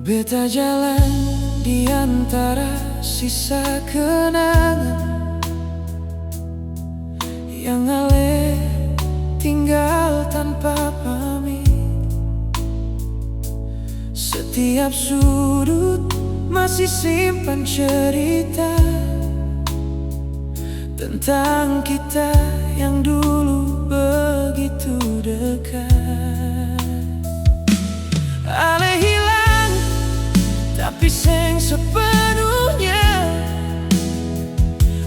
Beta jalan di antara sisa kenangan yang ale tinggal tanpa pamit. Setiap sudut masih simpan cerita tentang kita yang dulu begitu dekat. Ale hilang, tapi seng sepenuhnya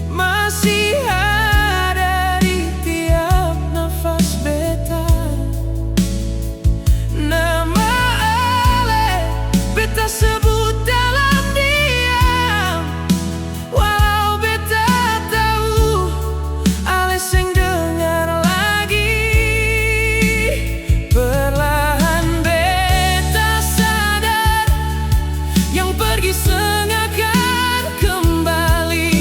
masih ada di tiap nafas beta. Nama ale beta sebut dalam diam, walau beta tahu ale seng dengar lagi. Perlahan beta sadar yang pergi seng akan kembali.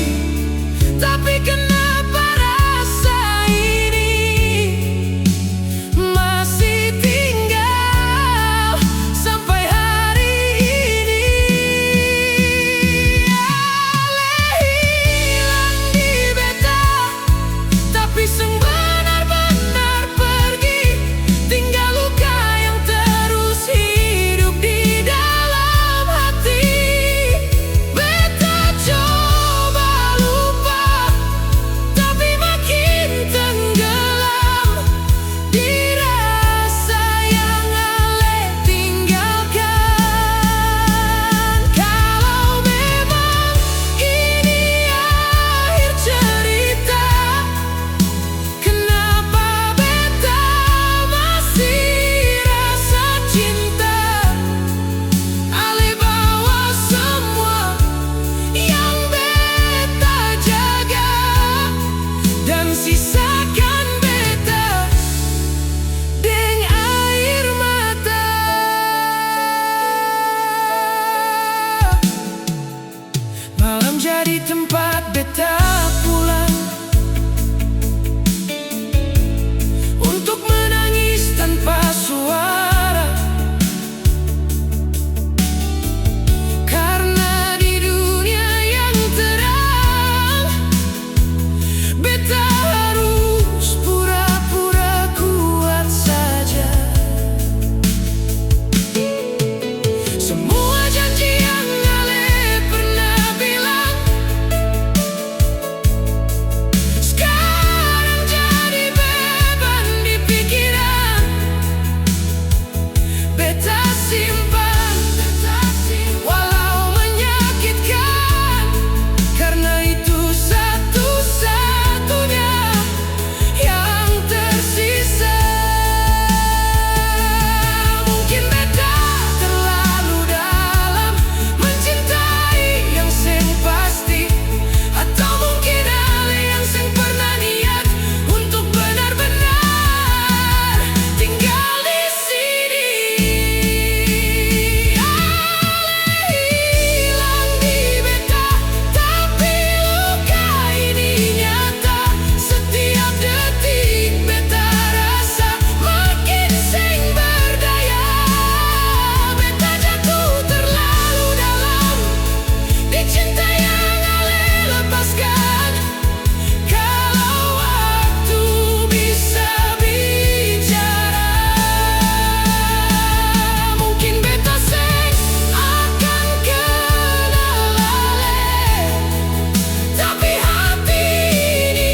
Tapi kenapa rasa ini masih tinggal sampai hari ini? Ale hilang di beta, tapi seng benar-benar pergi, tinggal luka yang terus hidup di dalam hati. Beta coba lupa, tapi makin tenggelam di rasa yang ale tinggalkan. Kalau memang ini akhir cerita, kenapa beta masih rasa cinta? Ale bawa semua yang beta jaga dan sisakan beta deng air mata. Malam jadi tempat beta pulang untuk menangis tanpa suara, karena di dunia yang terang beta harus pura-pura kuat saja. Semua janji yang ale pernah bilang sekarang jadi beban di pikiran. Beta simpan, walau menyakitkan, karena itu satu-satunya yang tersisa. Mungkin beta terlalu dalam mencintai yang seng pasti, atau mungkin ale yang seng pernah niat untuk benar-benar tinggal di sini. Ale hilang di beta, tapi luka ini nyata. Setiap detik beta rasa makin seng berdaya. Beta jatuh terlalu dalam di cinta yang ale lepaskan. Kalau waktu bisa bicara, mungkin beta seng akan kenal ale, tapi hati ini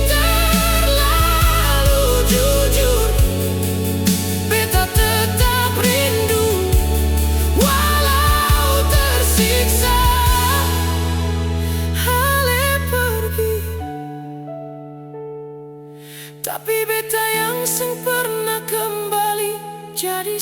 terlalu jujur. Beta tetap rindu walau tersiksa. Ale pergi, tapi beta yang seng pernah kembali jadi